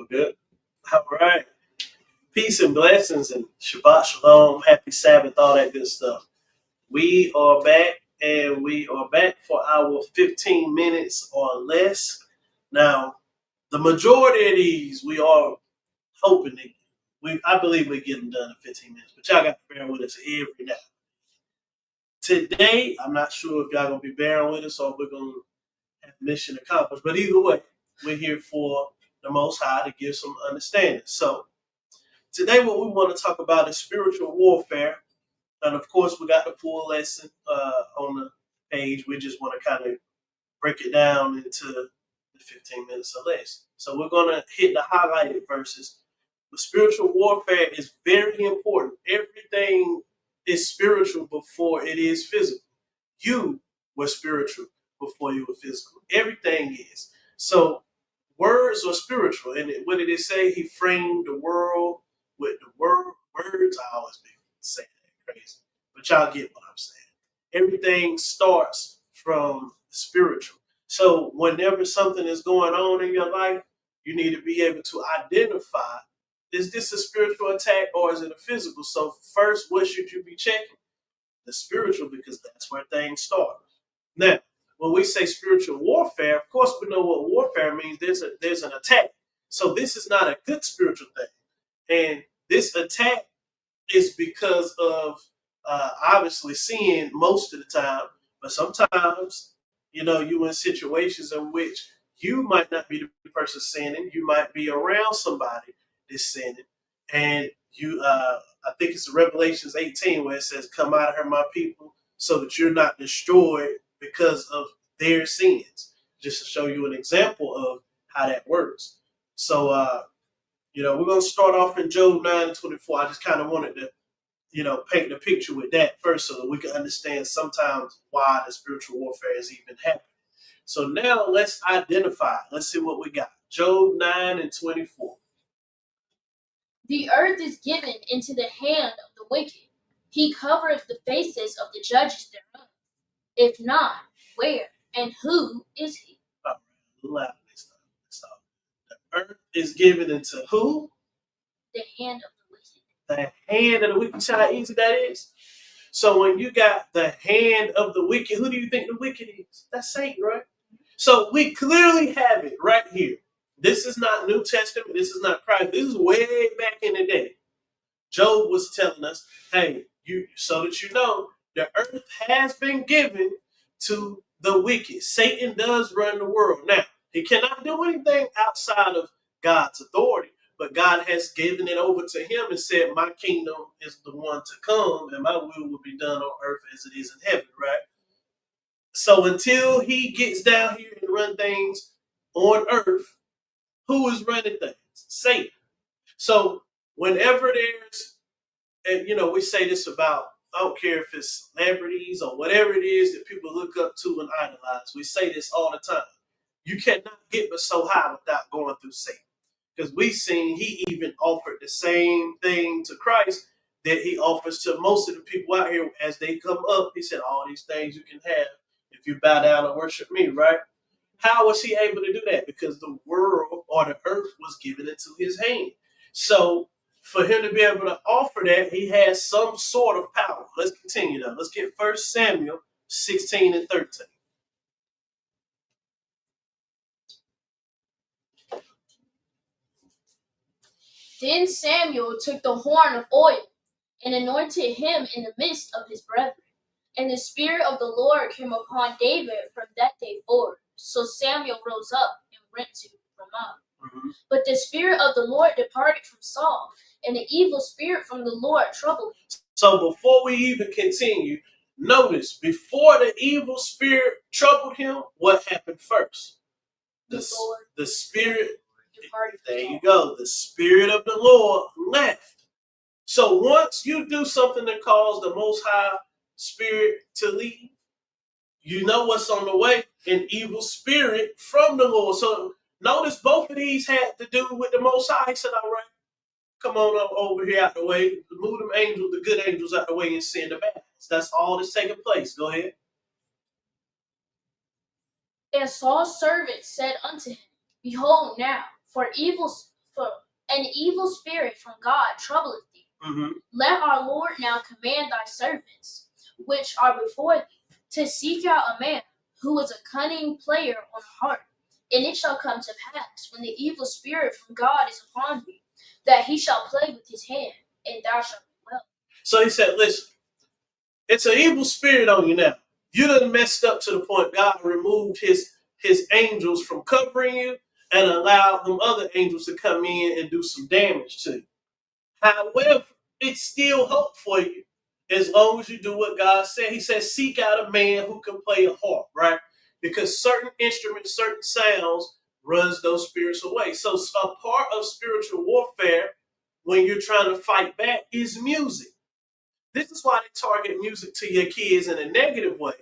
We're good. All right. Peace and blessings and Shabbat Shalom. Happy Sabbath, all that good stuff. We are back and we are back for our 15 minutes or less. Now, the majority of these we are hoping to I believe we get them done in 15 minutes, but y'all got to bear with us every now. Today, I'm not sure if y'all gonna be bearing with us or if we're gonna have mission accomplished. But either way, we're here for the Most High to give some understanding. So today, what we want to talk about is spiritual warfare. And of course, we got the full lesson on the page. We just want to kind of break it down into the 15 minutes or less. So we're going to hit the highlighted verses. But spiritual warfare is very important. Everything is spiritual before it is physical. You were spiritual before you were physical. Everything is. So words are spiritual. And what did it say? He framed the world with the words. I always be saying that crazy. But y'all get what I'm saying. Everything starts from spiritual. So whenever something is going on in your life, you need to be able to identify, is this a spiritual attack or is it a physical? So first, what should you be checking? The spiritual, because that's where things start. Now, when we say spiritual warfare, of course we know what warfare means. There's an attack. So this is not a good spiritual thing. And this attack is because of obviously sin most of the time, but sometimes, you in situations in which you might not be the person sinning. You might be around somebody that's sinning. And I think it's Revelations 18 where it says, come out of her, my people, so that you're not destroyed because of their sins. Just to show you an example of how that works. So, we're going to start off in Job 9:24. I just kind of wanted to, paint the picture with that first so that we can understand sometimes why the spiritual warfare is even happening. So now let's identify. Let's see what we got. Job 9:24. The earth is given into the hand of the wicked. He covereth the faces of the judges thereof. If not, where and who is he? All right, loud this time. Stop. The earth is given into who? The hand of the wicked. The hand of the wicked. See how easy that is? So when you got the hand of the wicked, who do you think the wicked is? That's Satan, right? So we clearly have it right here. This is not New Testament. This is not Christ. This is way back in the day. Job was telling us, hey, so that you know, the earth has been given to the wicked. Satan does run the world. Now, he cannot do anything outside of God's authority, but God has given it over to him and said, my kingdom is the one to come and my will be done on earth as it is in heaven, right? So until he gets down here and run things on earth, who is running things? Satan. So whenever there's, and we say this about, I don't care if it's celebrities or whatever it is that people look up to and idolize. We say this all the time. You cannot get but so high without going through Satan. Because we've seen he even offered the same thing to Christ that he offers to most of the people out here as they come up. He said, all these things you can have if you bow down and worship me, right? How was he able to do that? Because the world or the earth was given into his hand. So for him to be able to offer that, he has some sort of power. Let's continue now. Let's get 1 Samuel 16 and 13. Then Samuel took the horn of oil and anointed him in the midst of his brethren. And the Spirit of the Lord came upon David from that day forward. So Samuel rose up and went to Ramah. But the Spirit of the Lord departed from Saul, and the evil spirit from the Lord troubled him. So before we even continue, notice, before the evil spirit troubled him, what happened first? The Spirit departed. There you go. The Spirit of the Lord left. So once you do something that causes the Most High Spirit to leave, you know what's on the way, an evil spirit from the Lord. So notice both of these had to do with the Most High. He said, all right, come on up over here out the way. Move them angels, the good angels out the way and send the bad ones. That's all that's taking place. Go ahead. And Saul's servant said unto him, behold now, for An evil spirit from God troubleth thee. Mm-hmm. Let our Lord now command thy servants, which are before thee, to seek out a man who is a cunning player on a harp. And it shall come to pass, when the evil spirit from God is upon thee, that he shall play with his hand, and thou shalt be well. So he said, listen, it's an evil spirit on you now. You done messed up to the point God removed his angels from covering you and allowed them other angels to come in and do some damage to you. However, it's still hope for you as long as you do what God said. He says, seek out a man who can play a harp, right? Because certain instruments, certain sounds runs those spirits away. So a part of spiritual warfare when you're trying to fight back is music. This is why they target music to your kids in a negative way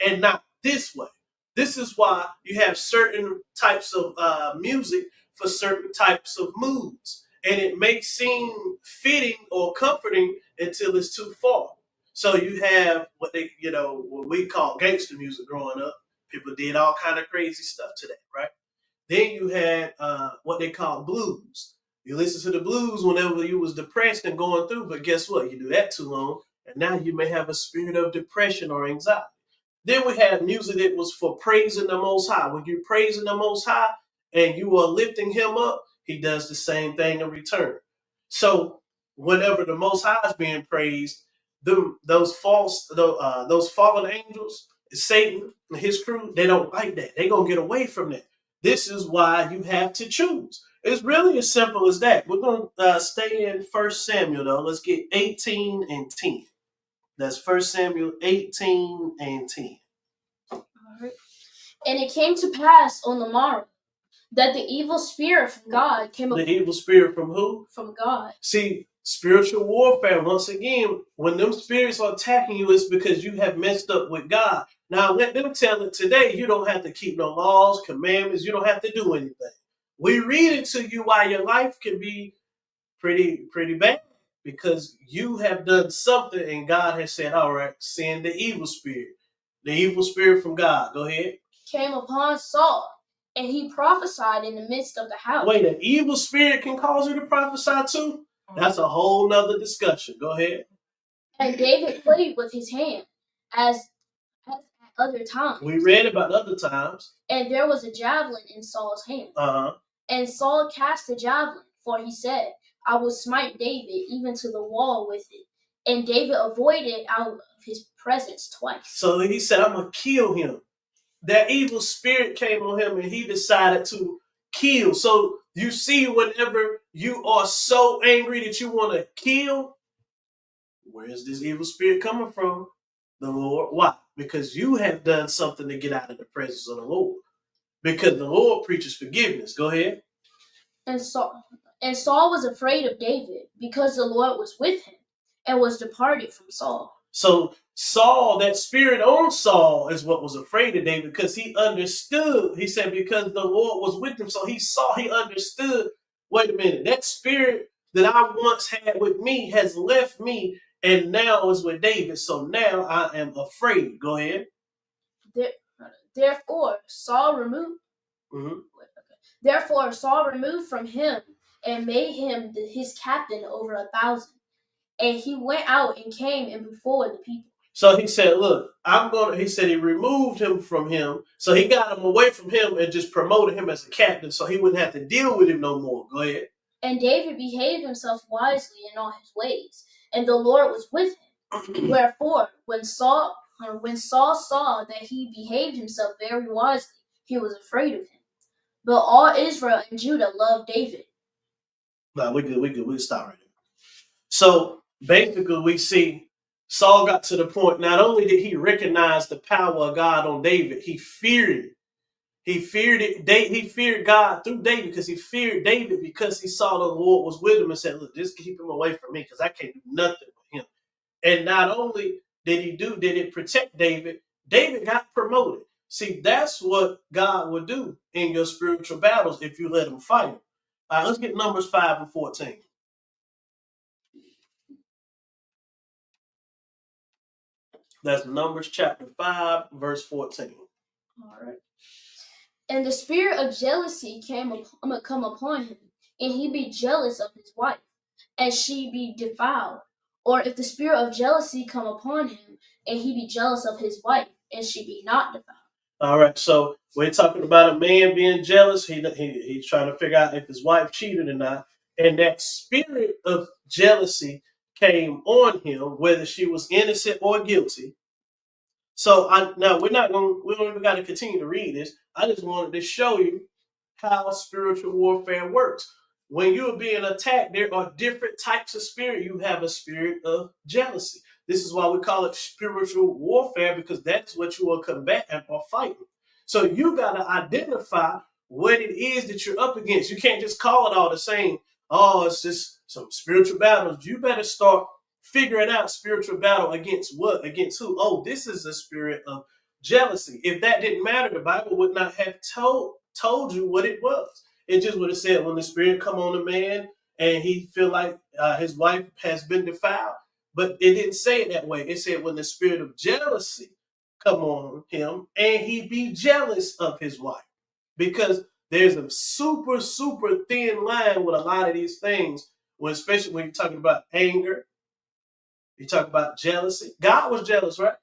and not this way. This is why you have certain types of music for certain types of moods. And it may seem fitting or comforting until it's too far. So you have what what we call gangster music growing up. People did all kind of crazy stuff to that, right? Then you had what they call blues. You listen to the blues whenever you was depressed and going through, but guess what? You do that too long, and now you may have a spirit of depression or anxiety. Then we have music that was for praising the Most High. When you're praising the Most High and you are lifting him up, he does the same thing in return. So whenever the Most High is being praised, those fallen angels, Satan and his crew, they don't like that. They're going to get away from that. This is why you have to choose. It's really as simple as that. We're going to stay in 1 Samuel, though. Let's get 18 and 10. That's 1 Samuel 18 and 10. All right. And it came to pass on the morrow that the evil spirit from God came The evil spirit from who? From God. See, spiritual warfare, once again, when them spirits are attacking you, it's because you have messed up with God. Now, let them tell it today. You don't have to keep no laws, commandments. You don't have to do anything. We read it to you why your life can be pretty bad because you have done something and God has said, all right, send the evil spirit from God. Go ahead. Came upon Saul, and he prophesied in the midst of the house. Wait, an evil spirit can cause you to prophesy too? That's a whole nother discussion. Go ahead. And David played with his hand as at other times. We read about other times. And there was a javelin in Saul's hand. Uh-huh. And Saul cast the javelin, for he said, I will smite David even to the wall with it. And David avoided out of his presence twice. So he said, I'm going to kill him. That evil spirit came on him and he decided to kill. So you see, whenever you are so angry that you want to kill, where is this evil spirit coming from? The Lord. Why? Because you have done something to get out of the presence of the Lord. Because the Lord preaches forgiveness. Go ahead. And Saul was afraid of David because the Lord was with him and was departed from Saul. So Saul, that spirit on Saul is what was afraid of David because he understood. He said because the Lord was with him. So he understood, wait a minute, that spirit that I once had with me has left me and now is with David. So now I am afraid. Go ahead. Therefore, Saul removed. Mm-hmm. Therefore, Saul removed from him and made him his captain over 1,000. And he went out and came and before the people. So he said, look, he said he removed him from him. So he got him away from him and just promoted him as a captain so he wouldn't have to deal with him no more. Go ahead. And David behaved himself wisely in all his ways, and the Lord was with him. Wherefore, when Saul saw that he behaved himself very wisely, he was afraid of him. But all Israel and Judah loved David. No, we can stop right there. So basically we see Saul got to the point, not only did he recognize the power of God on David, he feared it. He feared it. He feared God through David because he feared David because he saw the Lord was with him and said, look, just keep him away from me because I can't do nothing with him. And not only did it protect David, David got promoted. See, that's what God will do in your spiritual battles if you let him fight him. All right, let's get Numbers 5 and 14. That's Numbers chapter 5, verse 14. All right. And the spirit of jealousy come upon him, and he be jealous of his wife, and she be defiled. Or if the spirit of jealousy come upon him, and he be jealous of his wife, and she be not defiled. All right, so we're talking about a man being jealous. He's trying to figure out if his wife cheated or not, and that spirit of jealousy came on him, whether she was innocent or guilty. So now we don't even got to continue to read this. I just wanted to show you how spiritual warfare works. When you are being attacked, there are different types of spirit. You have a spirit of jealousy. This is why we call it spiritual warfare, because that's what you are combating or fighting. So you got to identify what it is that you're up against. You can't just call it all the same. Oh, it's just some spiritual battles. You better start figuring out spiritual battle against what? Against who? Oh, this is a spirit of jealousy. If that didn't matter, the Bible would not have told you what it was. It just would have said when the spirit come on a man and he feel like his wife has been defiled. But it didn't say it that way. It said when the spirit of jealousy come on him and he be jealous of his wife. Because there's a super, super thin line with a lot of these things, especially when you're talking about anger, you talk about jealousy. God was jealous, right?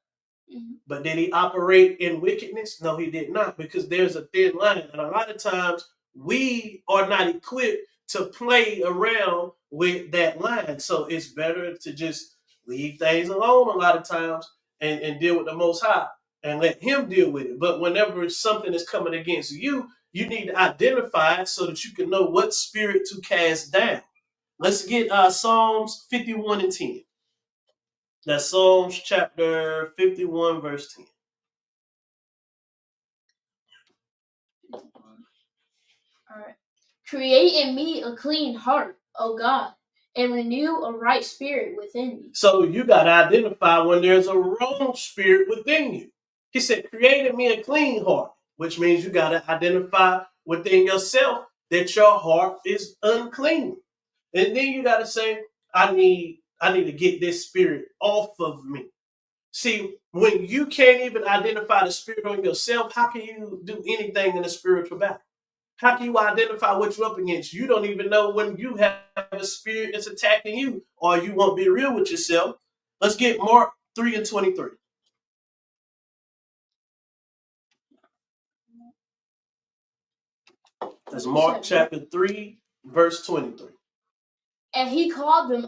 Mm-hmm. But did he operate in wickedness? No, he did not, because there's a thin line. And a lot of times we are not equipped to play around with that line. So it's better to just leave things alone a lot of times and deal with the Most High and let him deal with it. But whenever something is coming against you, you need to identify it so that you can know what spirit to cast down. Let's get Psalms 51 and 10. That's Psalms chapter 51, verse 10. All right. Create in me a clean heart, O God, and renew a right spirit within me. So you got to identify when there's a wrong spirit within you. He said, create in me a clean heart, which means you got to identify within yourself that your heart is unclean. And then you got to say, I need to get this spirit off of me. See, when you can't even identify the spirit on yourself, how can you do anything in a spiritual battle? How can you identify what you're up against? You don't even know when you have a spirit that's attacking you, or you won't be real with yourself. Let's get Mark 3 and 23. That's Mark chapter 3, verse 23. And he called them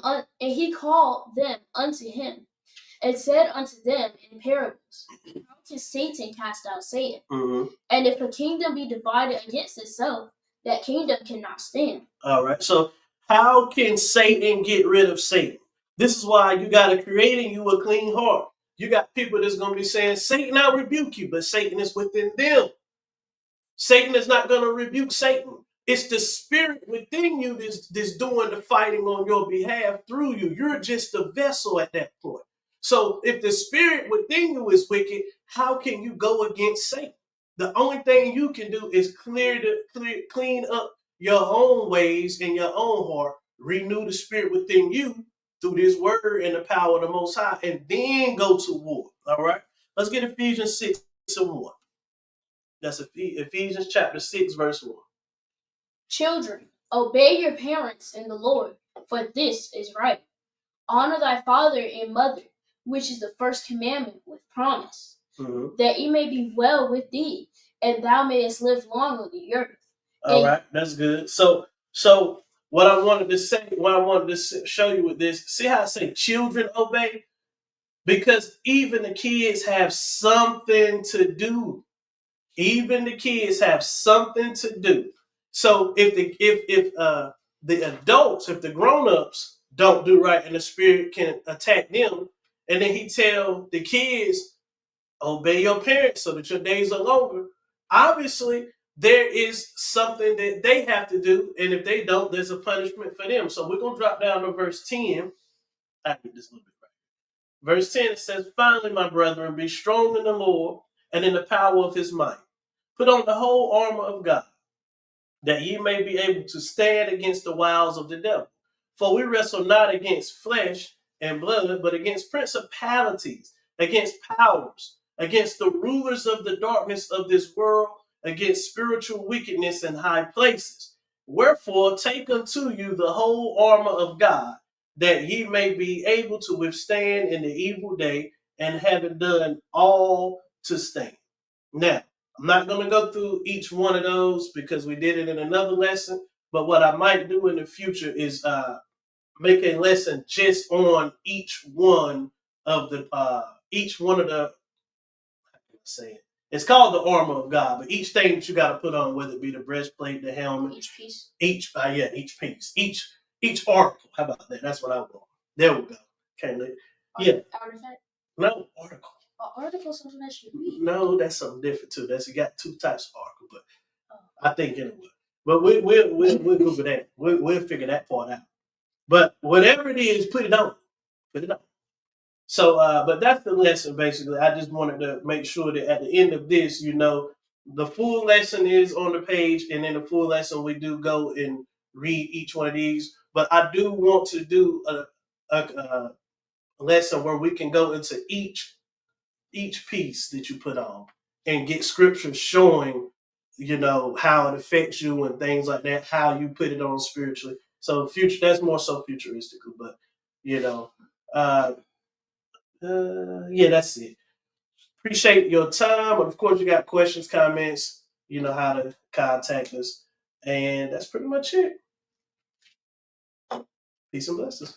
unto him, and said unto them in parables, how can Satan cast out Satan? Mm-hmm. And if a kingdom be divided against itself, that kingdom cannot stand. All right. So how can Satan get rid of Satan? This is why you got to create in you a clean heart. You got people that's going to be saying, Satan, I rebuke you, but Satan is within them. Satan is not going to rebuke Satan. It's the spirit within you that's doing the fighting on your behalf through you. You're just a vessel at that point. So if the spirit within you is wicked, how can you go against Satan? The only thing you can do is clean up your own ways in your own heart, renew the spirit within you through this word and the power of the Most High, and then go to war. All right? Let's get Ephesians 6 and 1. That's Ephesians chapter 6, verse 1. Children, obey your parents in the Lord, for this is right. Honor thy father and mother, which is the first commandment with promise, that it may be well with thee, and thou mayest live long on the earth. All right, that's good. So what I wanted to show you with this, see how I say children obey? Because even the kids have something to do. Even the kids have something to do. So if the adults, if the grown-ups don't do right and the spirit can attack them, and then he tell the kids, obey your parents so that your days are longer, obviously there is something that they have to do, and if they don't, there's a punishment for them. So we're going to drop down to verse 10. I get this a little bit right. Verse 10, it says, finally, my brethren, be strong in the Lord and in the power of his might. Put on the whole armor of God, that ye may be able to stand against the wiles of the devil. For we wrestle not against flesh and blood, but against principalities, against powers, against the rulers of the darkness of this world, against spiritual wickedness in high places. Wherefore, take unto you the whole armor of God, that ye may be able to withstand in the evil day, and having done all to stand. Now, I'm not going to go through each one of those because we did it in another lesson. But what I might do in the future is make a lesson just on each one of the say it. It's called the armor of God, but each thing that you got to put on, whether it be the breastplate, the helmet, Each piece. each piece, each article. How about that? That's what I want. There we go. Okay, yeah. Artifact. No article. Article something that should be. No, that's something different too. That's you got two types of article, but I think anyway. But we'll Google that. We'll figure that part out. But whatever it is, put it on. Put it on. So, but that's the lesson basically. I just wanted to make sure that at the end of this, the full lesson is on the page, and in the full lesson, we do go and read each one of these. But I do want to do a lesson where we can go into each piece that you put on and get scripture showing, how it affects you and things like that, how you put it on spiritually. So future, that's more so futuristical, but you know, uh, yeah, that's it. Appreciate your time. Of course, you got questions, comments, you know how to contact us. And that's pretty much it. Peace and blessings.